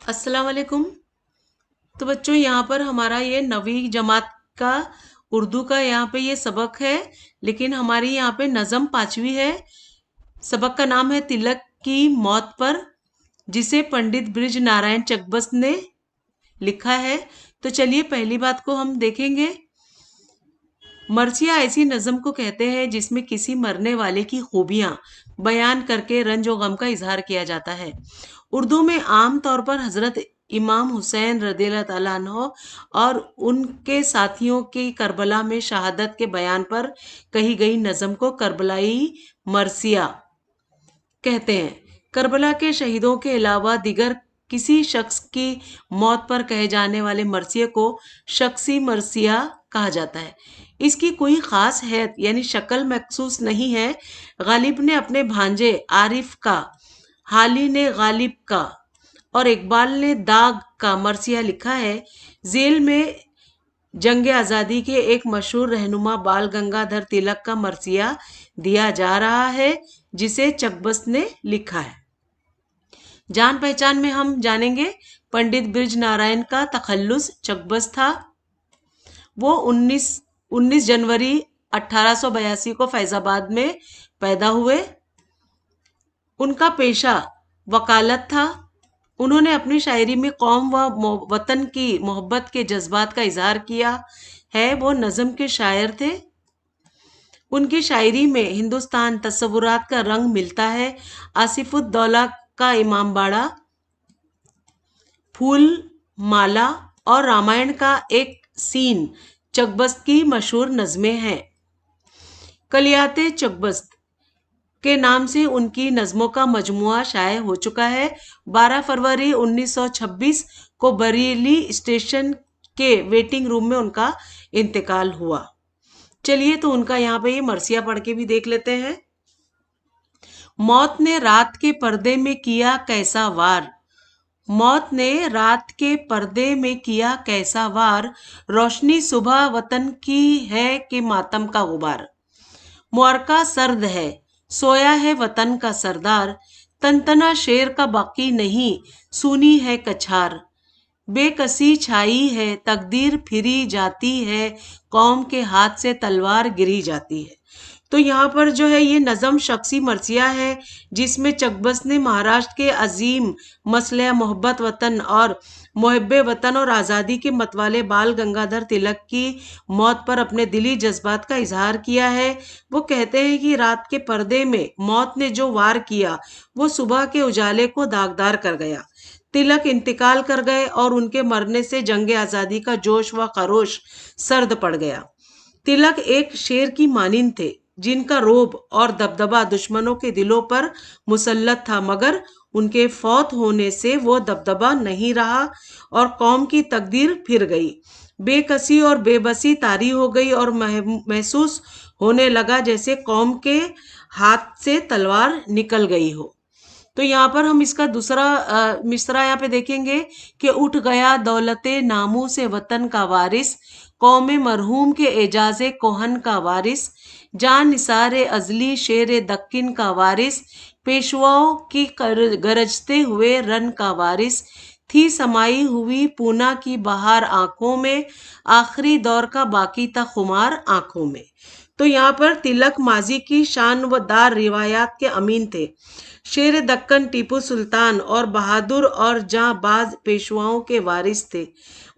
अस्सलाम वालेकुम। तो बच्चों यहाँ पर हमारा ये 9वीं जमात का उर्दू का यहाँ पे ये सबक है, लेकिन हमारी यहाँ पे नज़म 5वीं है। सबक का नाम है तिलक की मौत पर, जिसे पंडित ब्रिज नारायण चकबस्त ने लिखा है। तो चलिए पहली बात को हम देखेंगे। मरसिया ऐसी नज़म को कहते हैं जिसमें किसी मरने वाले की खूबियां बयान करके रंज और गम का इजहार किया जाता है। उर्दू में आम तौर पर हजरत इमाम हुसैन रदियल्लाहु ताला अन्हो और उनके साथियों की करबला में शहादत के बयान पर कही गई नज़म को करबलाई मरसिया कहते हैं। करबला के शहीदों के अलावा दिगर किसी शख्स की मौत पर कहे जाने वाले मरसिये को शख्सी मरसिया कहा जाता है। इसकी कोई खास हैत यानी शक्ल मखसूस नहीं है। गालिब ने अपने भांजे आरिफ का, हाली ने गालिब का और इकबाल ने दाग का मरसिया लिखा है। जेल में जंग आज़ादी के एक मशहूर रहनुमा बाल गंगाधर तिलक का मरसिया दिया जा रहा है, जिसे चकबस्त ने लिखा है। जान पहचान में हम जानेंगे पंडित ब्रिज नारायण का तखल्लुस चकबस्त था। वो 19 जनवरी 1882 को फैजाबाद में पैदा हुए। उनका पेशा वकालत था। उन्होंने अपनी शायरी में कौम व वतन की मोहब्बत के जज्बात का इजहार किया है। वो नज़म के शायर थे। उनकी शायरी में हिंदुस्तान तस्वुरात का रंग मिलता है। आसिफुद्दौला का इमामबाड़ा, फूल माला और रामायण का एक सीन चकबस्त की मशहूर नज़में हैं। कलियाते चकबस्त के नाम से उनकी नज़मों का मजमुआ शाये हो चुका है। 12 फरवरी 1926 को बरेली स्टेशन के वेटिंग रूम में उनका इंतकाल हुआ। चलिए तो उनका यहाँ पे ये मरसिया पढ़ के भी देख लेते हैं। मौत ने रात के पर्दे में किया कैसा वार, मौत ने रात के पर्दे में किया कैसा वार, रोशनी सुबह वतन की है कि मातम का गुबार। मुअरका सर्द है, सोया है वतन का सरदार, तनतना शेर का बाकी नहीं, सूनी है कछार। बेकसी छाई है, तकदीर फिरी जाती है, कौम के हाथ से तलवार गिरी जाती है। तो यहाँ पर जो है ये नज़म शख्सी मरसिया है, जिसमें चकबस्त ने महाराष्ट्र के अजीम मसले मोहब्बत वतन और मुहब्बे वतन और आज़ादी के मतवाले बाल गंगाधर तिलक की मौत पर अपने दिली जज्बात का इजहार किया है। वो कहते हैं कि रात के पर्दे में मौत ने जो वार किया वो सुबह के उजाले को दागदार कर गया। तिलक इंतकाल कर गए और उनके मरने से जंग आज़ादी का जोश व खरोश सर्द पड़ गया। तिलक एक शेर की मानिंद थे, जिनका रोब और दबदबा दुश्मनों के दिलों पर मुसल्लत था, मगर उनके फौत होने से वो दबदबा नहीं रहा और कौम की तकदीर फिर गई। बेकसी और बेबसी तारी हो गई और महसूस होने लगा जैसे कौम के हाथ से तलवार निकल गई हो। तो यहाँ पर हम इसका दूसरा मिसरा यहाँ पे देखेंगे कि उठ गया दौलते नामू से वतन का वारिस, कौमे मरहूम के एजाज़े कोहन का वारिस, जान निसारे अजली शेर दक्किन का वारिस, पेशवाओं की गरजते हुए रन का वारिस, थी समाई हुई पूना की बहार आंखों में, आखिरी दौर का बाकी था खुमार आंखों में। तो यहाँ पर तिलक माजी की शान व दार रिवायात के अमीन थे। शेर दक्कन टीपू सुल्तान और बहादुर और जांबाज पेशवाओं के वारिस थे।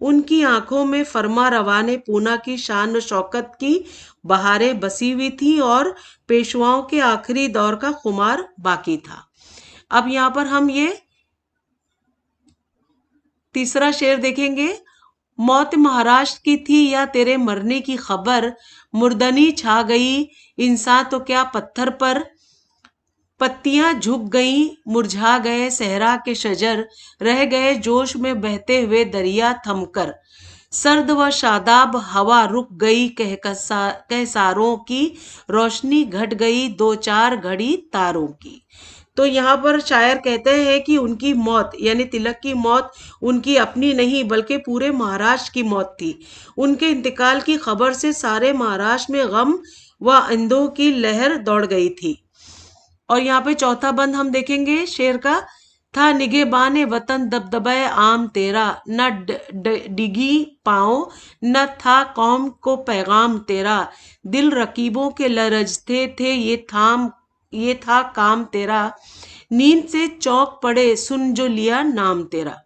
उनकी आंखों में फरमा रवाने पूना की शान व शौकत की बहारें बसी हुई थी और पेशवाओं के आखिरी दौर का खुमार बाकी था। अब यहाँ पर हम ये तीसरा शेर देखेंगे। मौत महाराष्ट्र की थी या तेरे मरने की खबर, मुर्दनी छा गई इंसान तो क्या पत्थर पर, पत्तियां झुक गईं मुरझा गए सहरा के शजर, रह गए जोश में बहते हुए दरिया थमकर, सर्द व शादाब हवा रुक गई कहसारों की, रोशनी घट गई दो चार घड़ी तारों की। तो यहाँ पर शायर कहते हैं कि उनकी मौत यानी तिलक की मौत उनकी अपनी नहीं बल्कि पूरे महाराष्ट्र की मौत थी। उनके इंतकाल की खबर से सारे महाराष्ट्र में गम व अंधों की लहर दौड़ गई थी। और यहाँ पे चौथा बंद हम देखेंगे शेर का था निगेबाने वतन दबदबाए आम तेरा, न डिगी पाँव न था कौम को पैगाम तेरा, दिल रकीबों के लरजते थे ये था काम तेरा, नींद से चौंक पड़े सुन जो लिया नाम तेरा।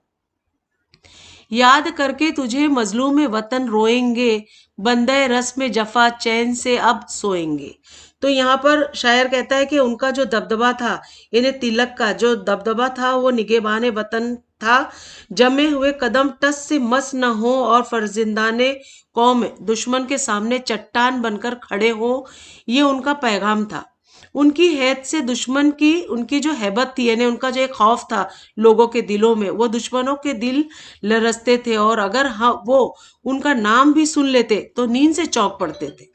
याद करके तुझे मजलूम वतन रोएंगे, बंदे रस में जफा चैन से अब सोएंगे। तो यहाँ पर शायर कहता है कि उनका जो दबदबा था, इन्हें तिलक का जो दबदबा था वो निगेबान वतन था, जमे हुए कदम टस से मस न हो और फर्जिंदाने कौम दुश्मन के सामने चट्टान बनकर खड़े हो, ये उनका पैगाम था। उनकी हैत से दुश्मन की उनकी जो हैबत थी, यानी उनका जो एक खौफ था लोगों के दिलों में, वो दुश्मनों के दिल लरसते थे, और अगर हाँ वो उनका नाम भी सुन लेते तो नींद से चौंक पड़ते थे।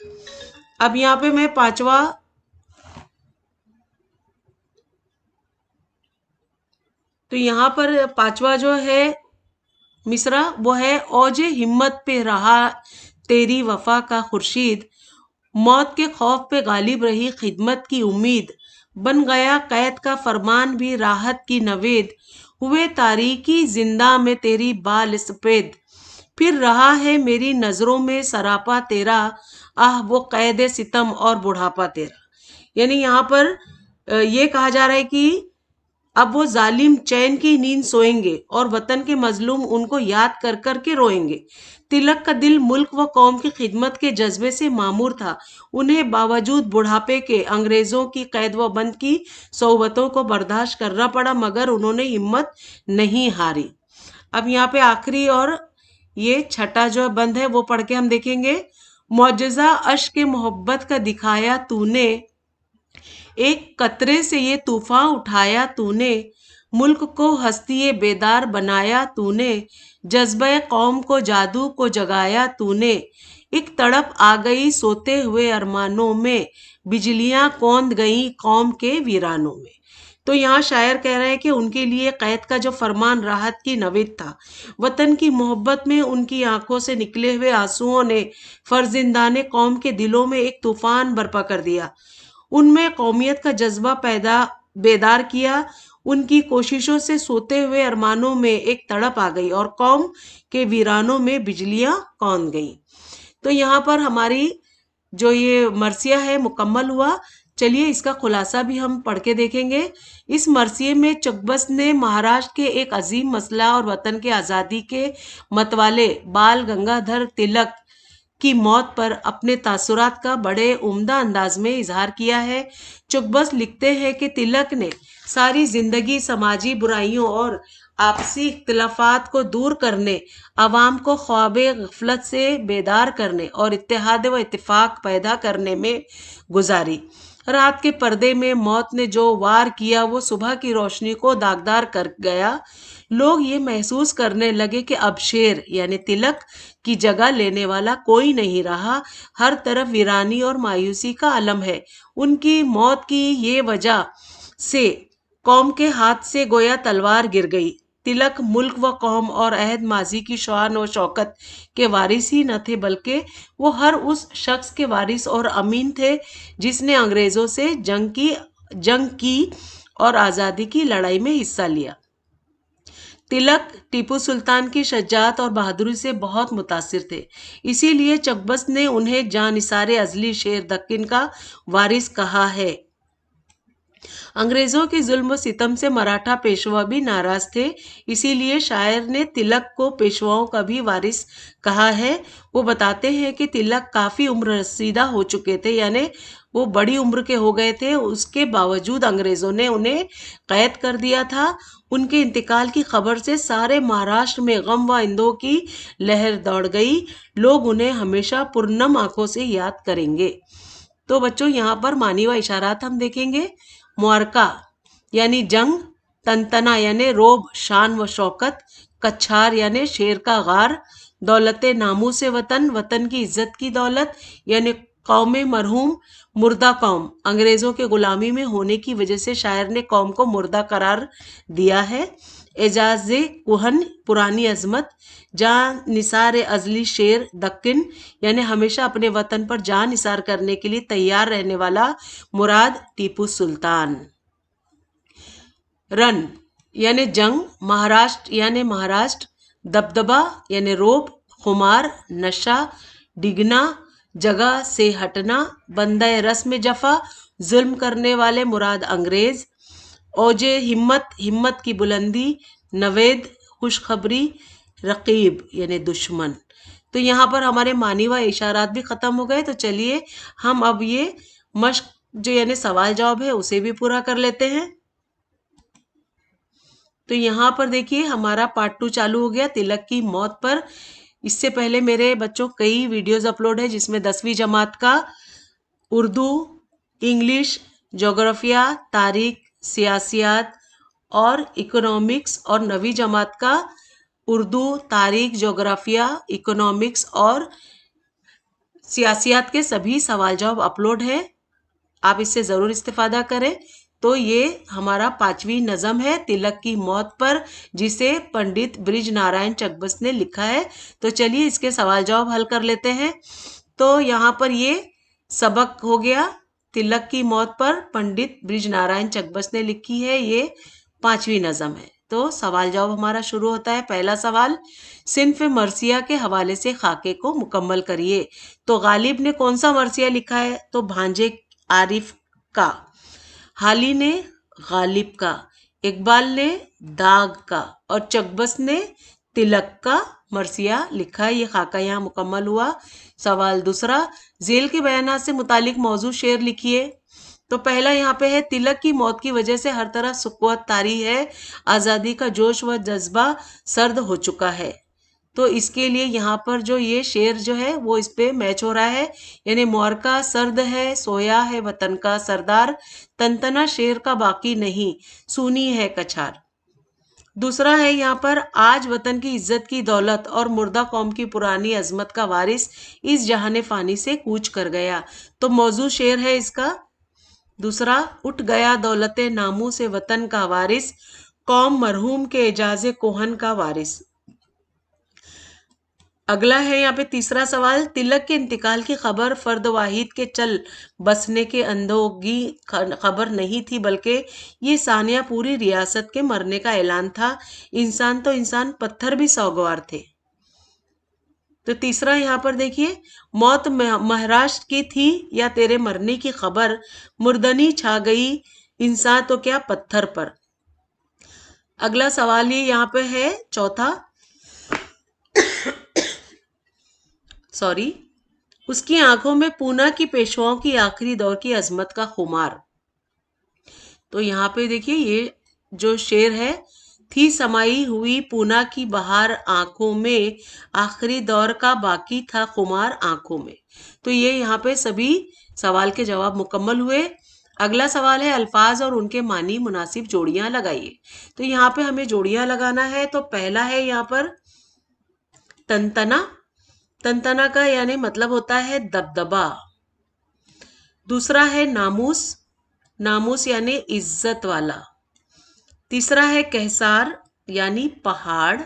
अब यहाँ पे मैं पांचवा, तो यहाँ पर पांचवा जो है मिसरा वो है, औजे हिम्मत पे रहा तेरी वफा का खुर्शीद, मौत के खौफ पे गालिब रही खिदमत की उम्मीद, बन गया कैद का फरमान भी राहत की नवेद, हुए तारीकी जिंदा में तेरी बाल सफेद, फिर रहा है मेरी नजरों में सरापा तेरा, आह वो कैद सितम और बुढ़ापा तेरा। यानी यहाँ पर ये कहा जा रहा है कि अब वो जालिम चैन की नींद सोएंगे और वतन के मजलूम उनको याद कर कर के रोएंगे। तिलक का दिल मुल्क व कौम की खिदमत के जज्बे से मामूर था। उन्हें बावजूद बुढ़ापे के अंग्रेजों की कैद व बंद की सोबतों को बर्दाश्त करना पड़ा, मगर उन्होंने हिम्मत नहीं हारी। अब यहाँ पे आखिरी और ये छठा जो बंद है वो पढ़ के हम देखेंगे। मौजज़ा अश्क मोहब्बत का दिखाया तूने, एक कतरे से ये तूफान उठाया तूने, मुल्क को हस्ती बेदार बनाया तूने, जज्बे कौम को जादू को जगाया तूने, एक तड़प आ गई सोते हुए अरमानों में, बिजलियां कौंध गई कौम के वीरानों में। तो यहाँ शायर कह रहे हैं कि उनके लिए कैद का जो फरमान राहत की नवीद था। वतन की मोहब्बत में उनकी आंखों से निकले हुए आंसुओं ने फर्जिंदाने कौम के दिलों में एक तूफान बर्पा कर दिया। उनमें कौमियत का जज्बा पैदा बेदार किया। उनकी कोशिशों से सोते हुए अरमानों में एक तड़प आ गई और कौम के वीरानों में बिजलियां कौंध गई। तो यहाँ पर हमारी जो ये मरसिया है मुकम्मल हुआ। चलिए इसका खुलासा भी हम पढ़ के देखेंगे। इस मरसिए में चकबस्त ने महाराष्ट्र के एक अजीम मसला और वतन के आज़ादी के मतवाले बाल गंगाधर तिलक की मौत पर अपने तासुरात का बड़े उम्दा अंदाज में इजहार किया है। चुकबस लिखते हैं कि तिलक ने सारी जिंदगी समाजी बुराइयों और आपसी इख्तिलाफात को दूर करने, अवाम को ख्वाबे गफलत से बेदार करने और इत्तेहाद व इत्तेफाक पैदा करने में गुजारी। रात के पर्दे में मौत ने जो वार किया वो सुबह की रोशनी को दागदार कर गया। लोग ये महसूस करने लगे कि अब शेर यानी तिलक की जगह लेने वाला कोई नहीं रहा। हर तरफ वीरानी और मायूसी का आलम है। उनकी मौत की ये वजह से कौम के हाथ से गोया तलवार गिर गई। तिलक मुल्क व कौम और अहद माजी की शान और शौकत के वारिस ही न थे, बल्कि वो हर उस शख्स के वारिस और अमीन थे जिसने अंग्रेजों से जंग की और आज़ादी की लड़ाई में हिस्सा लिया। तिलक टीपू सुल्तान की शजाअत और बहादुरी से बहुत मुतासिर थे, इसीलिए चकबस्त ने उन्हें जानिसारे अजली शेर दक्कन का वारिस कहा है। अंग्रेजों के जुल्म सितम से मराठा पेशवा भी नाराज थे, इसीलिए शायर ने तिलक को पेशवाओं का भी वारिस कहा है। वो बताते हैं कि तिलक काफ़ी उम्र रसीदा हो चुके थे, यानी वो बड़ी उम्र के हो गए थे। उसके बावजूद अंग्रेज़ों ने उन्हें कैद कर दिया था। उनके इंतकाल की खबर से सारे महाराष्ट्र में गम व इंदों की लहर दौड़ गई। लोग उन्हें हमेशा पुरनम आंखों से याद करेंगे। तो बच्चों यहाँ पर मानी व इशारात हम देखेंगे। मुआरका यानी जंग, तनतना यानी रोब शान व शौकत, कच्छार यानी शेर का गार, दौलत नामू से वतन, वतन की इज्जत की दौलत यानी कौम मरहूम, मुर्दा कौम, अंग्रेजों के गुलामी में होने की वजह से शायर ने कौम को मुर्दा करार दिया है। एजाज कुहन पुरानी अजमत, जान निसार अजली शेर दक्कन यानी हमेशा अपने वतन पर जान निसार करने के लिए तैयार रहने वाला, मुराद टीपू सुल्तान। रन यानी जंग, महाराष्ट्र यानी महाराष्ट्र, दबदबा यानी रोब, खुमार नशा, डिगना जगह से हटना, बंदे रस्म जफा जुल्म करने वाले मुराद अंग्रेज, औजे हिम्मत हिम्मत की बुलंदी, नवेद खुशखबरी, रकीब यानी दुश्मन। तो यहाँ पर हमारे मानी व इशारात भी खत्म हो गए। तो चलिए हम अब ये मश्क जो यानी सवाल जवाब है उसे भी पूरा कर लेते हैं। तो यहाँ पर देखिए हमारा पार्ट 2 चालू हो गया तिलक की मौत पर। इससे पहले मेरे बच्चों कई वीडियोस अपलोड है जिसमें 10वीं जमात का उर्दू, इंग्लिश, जोग्राफिया, तारीख, सियासियात और इकोनॉमिक्स, और 9वीं जमात का उर्दू, तारीख, जोग्राफिया, इकोनॉमिक्स और सियासियात के सभी सवाल जवाब अपलोड है। आप इससे ज़रूर इस्तेफादा करें। तो ये हमारा 5वीं नज़म है तिलक की मौत पर, जिसे पंडित ब्रिज नारायण चकबस्त ने लिखा है। तो चलिए इसके सवाल जवाब हल कर लेते हैं। तो यहाँ पर ये सबक हो गया तिलक की मौत पर, पंडित ब्रिज नारायण चकबस्त ने लिखी है, ये 5वीं नज़म है। तो सवाल जवाब हमारा शुरू होता है। पहला सवाल, सिन्फ मरसिया के हवाले से खाके को मुकम्मल करिए। तो गालिब ने कौन सा मरसिया लिखा है? तो भांजे आरिफ का, हाली ने गालिब का, इकबाल ने दाग का और चकबस्त ने तिलक का मरसिया लिखा है। ये खाका यहाँ मुकम्मल हुआ। सवाल दूसरा, जेल के बयानात से मुतालिक मौजू शेर लिखिए। तो पहला यहाँ पे है, तिलक की मौत की वजह से हर तरफ सुकूत तारी है, आज़ादी का जोश व जज्बा सर्द हो चुका है। तो इसके लिए यहाँ पर जो ये शेर जो है वो इस पे मैच हो रहा है, यानी मोरका सर्द है, सोया है वतन का सरदार, तनतना शेर का बाकी नहीं, सूनी है कछार। दूसरा है यहाँ पर, आज वतन की इज्जत की दौलत और मुर्दा कौम की पुरानी अजमत का वारिस इस जहाने फानी से कूच कर गया। तो मौजू शेर है इसका दूसरा, उठ गया दौलत नामू से वतन का वारिस, कौम मरहूम के एजाजे कोहन का वारिस। अगला है यहाँ पे तीसरा सवाल, तिलक के इंतकाल की खबर फर्द वाहिद के चल बसने के अंदोगी खबर नहीं थी, बल्कि ये सानिया पूरी रियासत के मरने का ऐलान था। इंसान तो इंसान, पत्थर भी सौगवार थे। तो तीसरा यहाँ पर देखिए, मौत महाराष्ट्र की थी या तेरे मरने की खबर, मुर्दनी छा गई इंसान तो क्या पत्थर पर। अगला सवाल ये यहाँ पे है चौथा, उसकी आंखों में पूना की पेशवाओं की आखिरी दौर की अजमत का खुमार। तो यहाँ पे देखिए ये जो शेर है, थी समाई हुई पूना की बहार आंखों में, आखिरी दौर का बाकी था खुमार आंखों में। तो ये यहाँ पे सभी सवाल के जवाब मुकम्मल हुए। अगला सवाल है, अल्फाज और उनके मानी मुनासिब जोड़ियां लगाइए। तो यहाँ पे हमें जोड़ियां लगाना है। तो पहला है यहाँ पर तनतना, तनतना का यानी मतलब होता है दबदबा। दूसरा है नामूस, नामूस यानी इज्जत वाला। तीसरा है कहसार यानी पहाड़।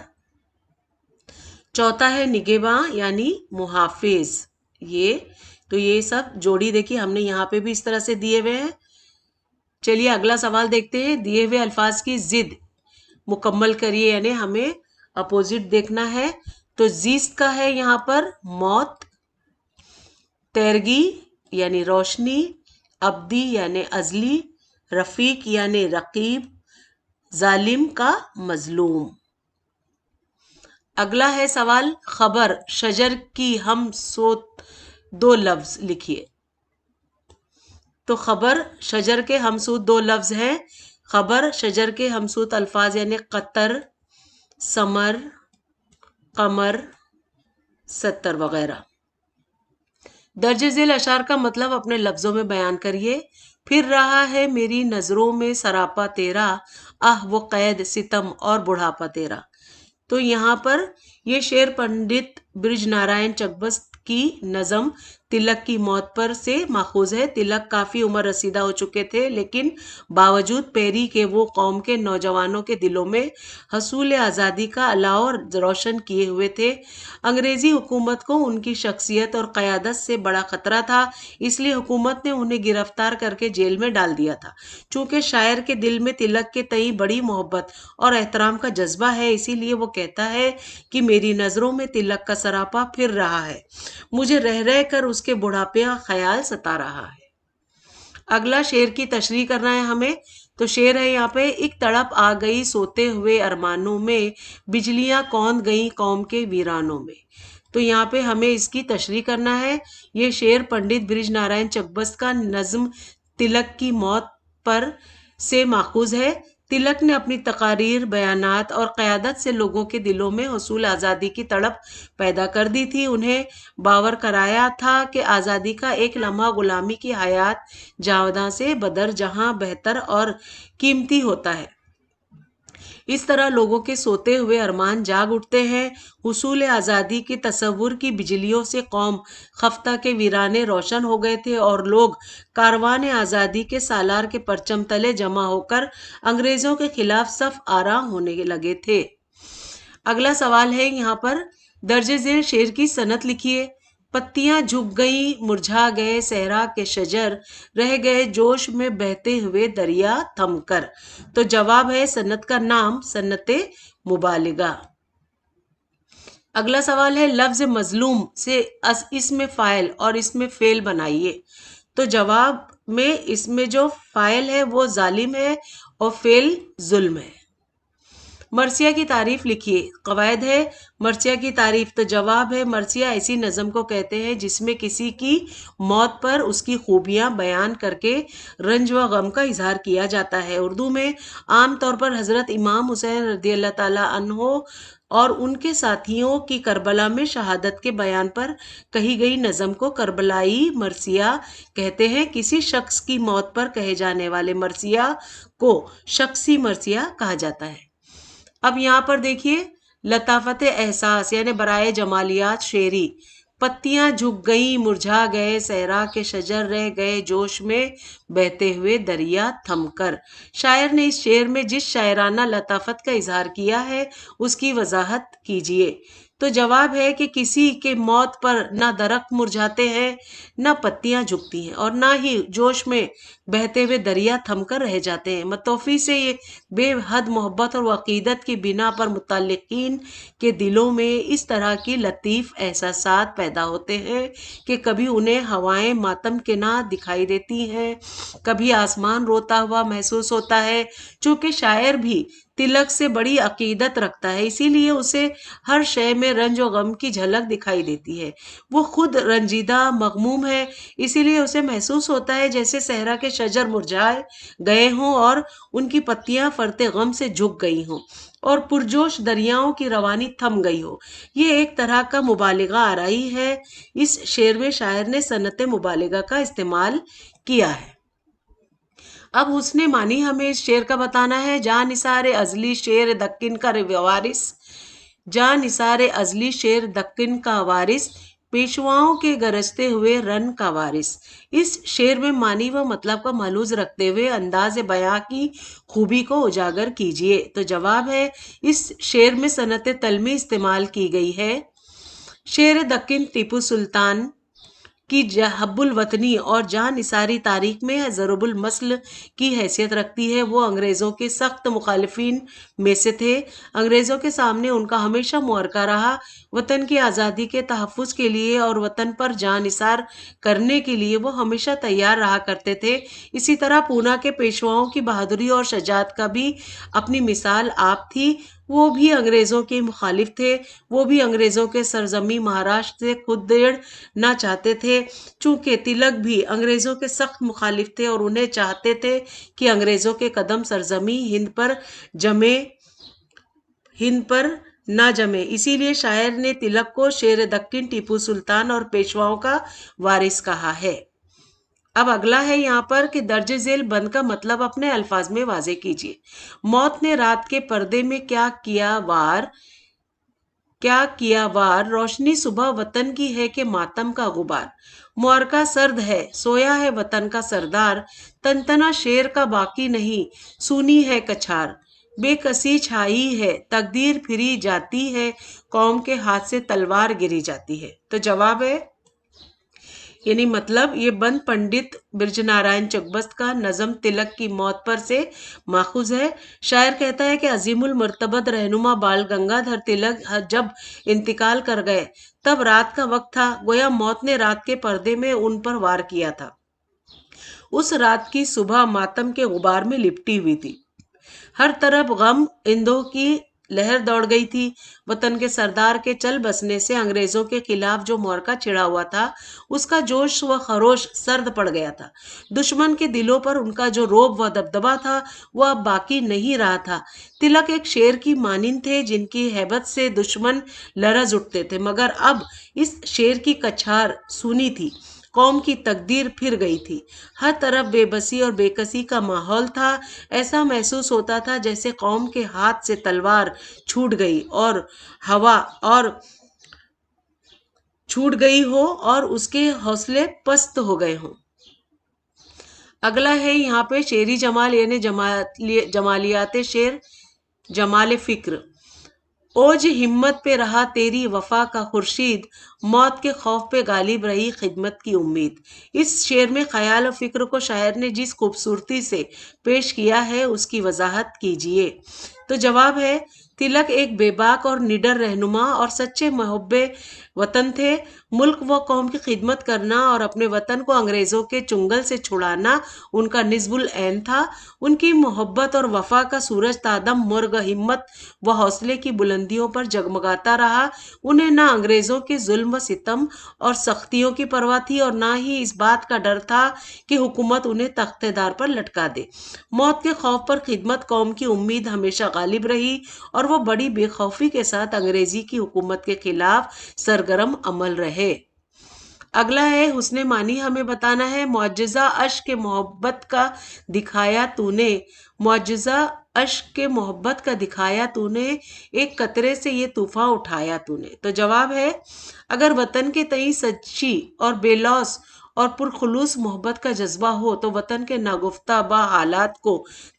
चौथा है निगेबा यानी मुहाफिज। ये सब जोड़ी देखिए हमने यहाँ पे भी इस तरह से दिए हुए हैं। चलिए अगला सवाल देखते हैं, दिए हुए अल्फाज की जिद मुकम्मल करिए, यानी हमें अपोजिट देखना है। तो जीस्त का है यहाँ पर मौत, तैरगी यानी रोशनी, अब्दी यानी अजली, रफीक यानी रकीब, जालिम का मजलूम। अगला है सवाल, खबर शजर की हम सोत दो लफ्ज लिखिए। तो खबर शजर के हमसूत दो लफ्ज हैं। खबर शजर के हमसूत अल्फाज यानी कतर, समर, कमर, सत्तर वगैरह। दर्ज झेल अशार का मतलब अपने लफ्जों में बयान करिए। फिर रहा है मेरी नजरों में सरापा तेरा, आह वो कैद सितम और बुढ़ापा तेरा। तो यहाँ पर ये शेर पंडित ब्रिज नारायण चकबस्त की नज़म तिलक की मौत पर से माखूज है। तिलक काफी उम्र रसीदा हो चुके थे, लेकिन बावजूद पेरी के वो कौम के नौजवानों के दिलों में हसूल आज़ादी का अलाव रोशन किए हुए थे। अंग्रेजी हुकूमत को उनकी शख्सियत और क़यादत से बड़ा खतरा था, इसलिए हुकूमत ने उन्हें गिरफ्तार करके जेल में डाल दिया था। चूंकि शायर के दिल में तिलक के तई बड़ी मोहब्बत और एहतराम का जज्बा है, इसीलिए वो कहता है कि मेरी नज़रों में तिलक का सरापा फिर रहा है, मुझे रह रह कर उसके बुढ़ापे का ख्याल सता रहा है। अगला शेर की तशरीह करना है हमें। तो शेर है यहाँ पे, एक तड़प आ गई सोते हुए अरमानों में, बिजलियां कौंध गई कौम के वीरानों में। तो यहाँ पे हमें इसकी तशरीह करना है। ये शेर पंडित बृज नारायण चकबस्त का नज्म तिलक की मौत पर से माखूज है। तिलक ने अपनी तकारीर, बयानात और क़यादत से लोगों के दिलों में हसूल आज़ादी की तड़प पैदा कर दी थी। उन्हें बावर कराया था कि आज़ादी का एक लम्हा गुलामी की हयात जावदा से बदर जहां बेहतर और कीमती होता है। इस तरह लोगों के सोते हुए अरमान जाग उठते हैं। हुसूल आज़ादी के तसव्वुर की बिजलियों से कौम खफ्ता के वीराने रोशन हो गए थे और लोग कारवान आज़ादी के सालार के परचम तले जमा होकर अंग्रेज़ों के खिलाफ सफ आरा होने लगे थे। अगला सवाल है यहाँ पर, दर्जे ज़ेर शेर की सनत लिखिए। पत्तियां झुक गई, मुरझा गए सहरा के शजर, रह गए जोश में बहते हुए दरिया थमकर। तो जवाब है सनत का नाम सन्नते मुबालिगा। अगला सवाल है, लफ्ज मजलूम से इसमें फाइल और इसमें फेल बनाइए। तो जवाब में इसमें जो फाइल है वो जालिम है और फेल जुल्म है। मरसिया की तारीफ लिखिए। कवायद है मरसिया की तारीफ। तो जवाब है मरसिया ऐसी नज़म को कहते हैं जिसमें किसी की मौत पर उसकी खूबियां बयान करके रंज व गम का इजहार किया जाता है। उर्दू में आम तौर पर हज़रत इमाम हुसैन रज़ी अल्लाह ताला अन्हो और उनके साथियों की करबला में शहादत के बयान पर कही गई नज़म को करबलाई मरसिया कहते हैं। किसी शख्स की मौत पर कहे जाने वाले मरसिया को शख्सी मरसिया कहा जाता है। अब यहाँ पर देखिए, लताफत एहसास यानी बराए जमालियात शेरी। पत्तियां झुक गई, मुरझा गए सहरा के शजर, रह गए जोश में बहते हुए दरिया थमकर। शायर ने इस शेर में जिस शायराना लताफत का इजहार किया है उसकी वजाहत कीजिए। तो जवाब है कि किसी के मौत पर ना दरख्त मुरझाते हैं, ना पत्तियां झुकती हैं और ना ही जोश में बहते हुए दरिया थमकर रह जाते हैं। मतौफी से ये बेहद मोहब्बत और अकीदत की बिना पर मुतल्लिकीन के दिलों में इस तरह की लतीफ़ एहसासात पैदा होते हैं कि कभी उन्हें हवाएं मातम के ना दिखाई देती हैं, कभी आसमान रोता हुआ महसूस होता है। चूँकि शायर भी तिलक से बड़ी अकीदत रखता है, इसीलिए उसे हर शय में रंज और गम की झलक दिखाई देती है। वो खुद रंजीदा मगमूम है, इसीलिए उसे महसूस होता है जैसे सहरा के शजर मुरझाए गए हों और उनकी पत्तियां फरते गम से झुक गई हों और पुरजोश दरियाओं की रवानी थम गई हो। ये एक तरह का मुबालिगा आराई है। इस शेर में शायर ने सनत मुबालिगा का इस्तेमाल किया है। अब हुस्ने मानी हमें इस शेर का बताना है। जा निसारे अजली शेर दक्किन का वारिस, जा निसारे अजली शेर दक्किन का वारिस, पेशवाओं के गरजते हुए रन का वारिस। इस शेर में मानी व मतलब का महलूज रखते हुए अंदाज बयां की खूबी को उजागर कीजिए। तो जवाब है इस शेर में सनत तलमी इस्तेमाल की गई है। शेर दक्किन टीपू सुल्तान की जहब्बुल वतनी और जान निसारी तारीख में ज़रूबुल मसल की हैसियत रखती है। वो अंग्रेज़ों के सख्त मुखालिफिन में से थे। अंग्रेज़ों के सामने उनका हमेशा मुअरका रहा। वतन की आज़ादी के तहफ़्फ़ुज़ के लिए और वतन पर जान निसार करने के लिए वो हमेशा तैयार रहा करते थे। इसी तरह पूना के पेशवाओं की बहादुरी और शजाअत का भी अपनी मिसाल आप थी। वो भी अंग्रेज़ों के मुखालिफ थे। वो भी अंग्रेज़ों के सरजमी महाराष्ट्र से खुद ना चाहते थे। चूंकि तिलक भी अंग्रेज़ों के सख्त मुखालिफ थे और उन्हें चाहते थे कि अंग्रेज़ों के कदम सरजमी हिंद पर ना जमे, इसीलिए शायर ने तिलक को शेर दक्किन टीपू सुल्तान और पेशवाओं का वारिस कहा है। अब अगला है यहाँ पर कि दर्ज झेल बंद का मतलब अपने अल्फाज में वाजे कीजिए। मौत ने रात के पर्दे में क्या किया वार, क्या किया वार, रोशनी सुबह वतन की है कि मातम का गुबार। मुअरका सर्द है, सोया है वतन का सरदार, तनतना शेर का बाकी नहीं, सूनी है कछार। बेकसी छाई है, तकदीर फिरी जाती है, कौम के हाथ से तलवार गिरी जाती है। तो जवाब है, यानी मतलब ये बंद पंडित बिरजनारायण चकबस्त का नज़म तिलक की मौत पर से माखूज है। शायर कहता है कि अजीमुल मर्तबत रहनुमा बाल गंगाधर तिलक जब इंतकाल कर गए तब रात का वक्त था, गोया मौत ने रात के पर्दे में उन पर वार किया था। उस रात की सुबह मातम के गुबार में लिपटी हुई थी। हर तरफ गम इंदों की लहर दौड़ गई थी। वतन के सरदार के चल बसने से अंग्रेजों के खिलाफ जो मोर्चा छिड़ा हुआ था, उसका जोश व खरोश सर्द पड़ गया था। दुश्मन के दिलों पर उनका जो रोब व दबदबा था, वह अब बाकी नहीं रहा था। तिलक एक शेर की मानिंद थे जिनकी हैबत से दुश्मन लरज उठते थे, मगर अब इस शेर की कछार सूनी थी। कौम की तकदीर फिर गई थी। हर तरफ बेबसी और बेकसी का माहौल था। ऐसा महसूस होता था जैसे कौम के हाथ से तलवार छूट गई और हवा और छूट गई हो और उसके हौसले पस्त हो गए हों। अगला है यहाँ पे शेरी जमाल यानी जमालियात शेर, जमाल फिक्र। ओज हिम्मत पे रहा तेरी वफा का खुर्शीद, मौत के खौफ पे गालिब रही खिदमत की उम्मीद। इस शेर में ख्याल और फिक्र को शायर ने जिस खूबसूरती से पेश किया है उसकी वजाहत कीजिए। तो जवाब है, तिलक एक बेबाक और निडर रहनुमा और सच्चे मुहब्बे वतन थे। मुल्क व कौम की खिदमत करना और अपने वतन को अंग्रेज़ों के चुंगल से छुड़ाना उनका निज़्बुल ऐन था। उनकी मोहब्बत और वफा का सूरज तादम मुर्ग हिम्मत व हौसले की बुलंदियों पर जगमगाता रहा। उन्हें ना अंग्रेज़ों के जुल्म व सितम और सख्तियों की परवाह थी और ना ही इस बात का डर था कि हुकूमत उन्हें तख्तेदार पर लटका दे। मौत के खौफ पर खिदमत कौम की उम्मीद हमेशा गालिब रही और वो बड़ी बेखौफी के साथ अंग्रेजी की हुकूमत के खिलाफ सरगर्म अमल रहे। अगला है हुस्ने मानी हमें बताना है। मुअज्जिज़ा अश्क के मोहब्बत का दिखाया तूने, मुअज्जिज़ा अश्क के मोहब्बत का दिखाया तूने, एक कतरे से ये तूफान उठाया तूने। तो जवाब है, अगर वतन के तई सच्ची और बेलौस और पुरखुलूस मोहब्बत का जज्बा हो तो वतन के नागुफ्ता बा हालात को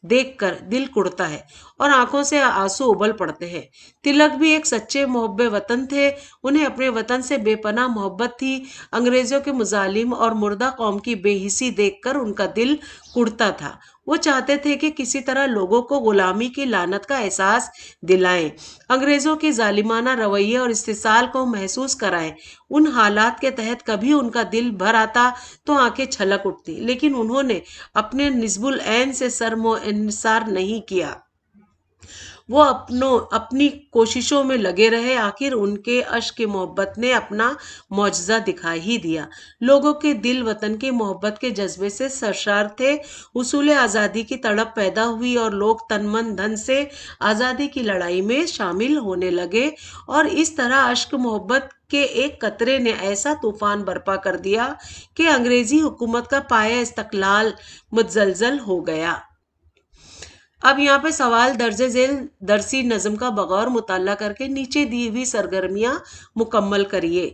देखकर दिल कुड़ता है और आंखों से आंसू उबल पड़ते हैं। तिलक भी एक सच्चे मोहब्बे वतन थे। उन्हें अपने वतन से बेपनाह मोहब्बत थी। अंग्रेजों के मुजालिम और मुर्दा कौम की बेहिसी देखकर उनका दिल कुड़ता था। वो चाहते थे कि किसी तरह लोगों को गुलामी की लानत का एहसास दिलाएं, अंग्रेजों के जालिमाना रवैये और इस्तिसाल को महसूस कराएं। उन हालात के तहत कभी उनका दिल भर आता तो आंखें छलक उठती, लेकिन उन्होंने अपने निस्बुल ऐन से सरमो इंसार नहीं किया। वो अपनी कोशिशों में लगे रहे। आखिर उनके अश्क की मोहब्बत ने अपना मौजज़ा दिखा ही दिया। लोगों के दिल वतन की मोहब्बत के जज्बे से सरशार थे। उसूल आज़ादी की तड़प पैदा हुई और लोग तन मन धन से आज़ादी की लड़ाई में शामिल होने लगे और इस तरह अश्क मोहब्बत के एक कतरे ने ऐसा तूफान बर्पा कर दिया कि अंग्रेजी हुकूमत का पाया इस्तकलाल मुतजलजल हो गया। अब यहाँ पे सवाल दर्जे झेल दरसी नज़म का बगौर मुताला करके नीचे दी हुई सरगर्मियाँ मुकम्मल करिए।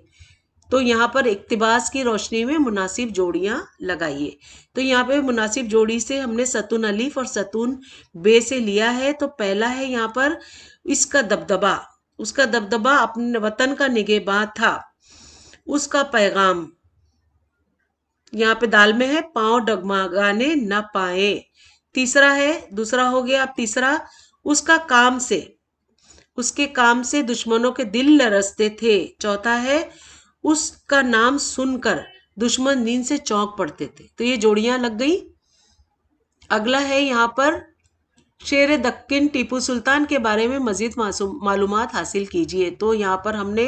तो यहाँ पर इक्तिबास की रोशनी में मुनासिब जोड़ियाँ लगाइए। तो यहाँ पे मुनासिब जोड़ी से हमने सतून अलीफ और सतून बे से लिया है। तो पहला है यहाँ पर इसका दबदबा, उसका दबदबा अपने वतन का निगहबान था, उसका पैगाम। यहाँ पे दाल में है, पांव डगमगाने न पाए। तीसरा है, दूसरा हो गया। अब तीसरा, उसका काम से, उसके काम से दुश्मनों के दिल लरसते थे। चौथा है, उसका नाम सुनकर दुश्मन नींद से चौंक पड़ते थे। तो ये जोड़ियां लग गई। अगला है यहाँ पर शेर दक्कन टीपू सुल्तान के बारे में मजीद मालूमात हासिल कीजिए। तो यहाँ पर हमने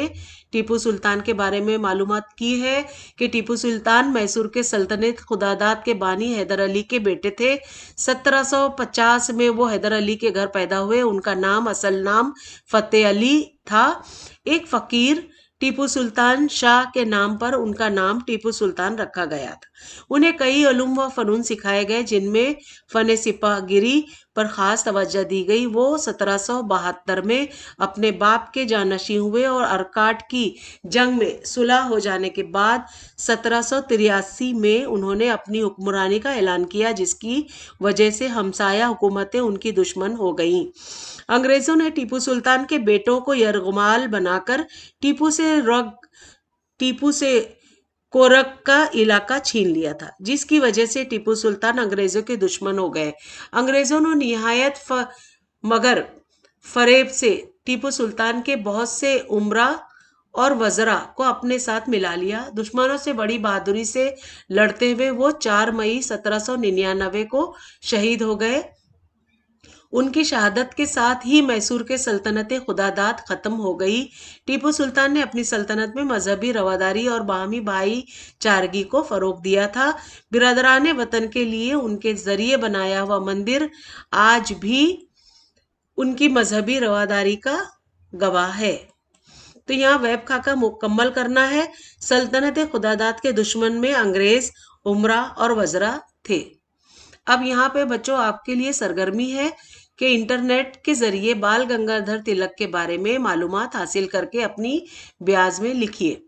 टीपू सुल्तान के बारे में मालूमात की है कि टीपू सुल्तान मैसूर के सल्तनत खुदादाद के बानी हैदर अली के बेटे थे। 1750 में वो हैदर अली के घर पैदा हुए। उनका नाम, असल नाम फतेह अली था। एक फ़कीर टीपू सुल्तान शाह के नाम पर उनका नाम टीपू सुल्तान रखा गया था। उन्हें कई उलूम व फ़नून सिखाए गए, जिनमें फ़न सिपाहगिरी, पर खास तवज्जो दी गई। वो 1772 में अपने बाप के जानशीं हुए और अर्काट की जंग में सुलह हो जाने के बाद 1783 में उन्होंने अपनी हुक्मरानी का ऐलान किया, जिसकी वजह से हमसाया हुकूमतें उनकी दुश्मन हो गईं। अंग्रेजों ने टीपू सुल्तान के बेटों को यरगमाल बनाकर टीपू से कोरक का इलाका छीन लिया था, जिसकी वजह से टीपू सुल्तान अंग्रेजों के दुश्मन हो गए। अंग्रेजों ने निहायत मगर फरेब से टीपू सुल्तान के बहुत से उमरा और वज़रा को अपने साथ मिला लिया। दुश्मनों से बड़ी बहादुरी से लड़ते हुए वो 4 मई 1799 को शहीद हो गए। उनकी शहादत के साथ ही मैसूर के सल्तनत खुदादाद खत्म हो गई। टीपू सुल्तान ने अपनी सल्तनत में मजहबी रवादारी और बाहमी भाईचारगी को फरोग दिया था। बिरादरान वतन के लिए उनके जरिए बनाया हुआ मंदिर आज भी उनकी मजहबी रवादारी का गवाह है। तो यहाँ वेब खाका मुकम्मल करना है। सल्तनत खुदादाद के दुश्मन में अंग्रेज, उमरा और वज़रा थे। अब यहाँ पे बच्चों आपके लिए सरगर्मी है कि इंटरनेट के जरिए बाल गंगाधर तिलक के बारे में मालूमात हासिल करके अपनी ब्याज में लिखिए।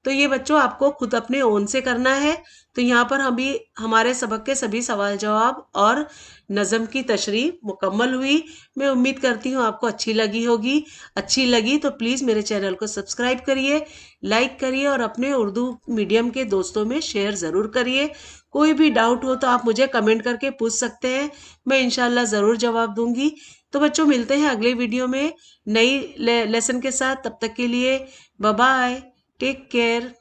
तो ये बच्चों आपको खुद अपने ओन से करना है। तो यहाँ पर हम भी हमारे सबक के सभी सवाल जवाब और नज़म की तशरीह मुकम्मल हुई। मैं उम्मीद करती हूँ आपको अच्छी लगी होगी। अच्छी लगी तो प्लीज़ मेरे चैनल को सब्सक्राइब करिए, लाइक करिए और अपने उर्दू मीडियम के दोस्तों में शेयर ज़रूर करिए। कोई भी डाउट हो तो आप मुझे कमेंट करके पूछ सकते हैं, मैं इंशाल्लाह ज़रूर जवाब दूंगी। तो बच्चों मिलते हैं अगले वीडियो में नई लेसन के साथ। तब तक के लिए बाय बाय, टेक केयर।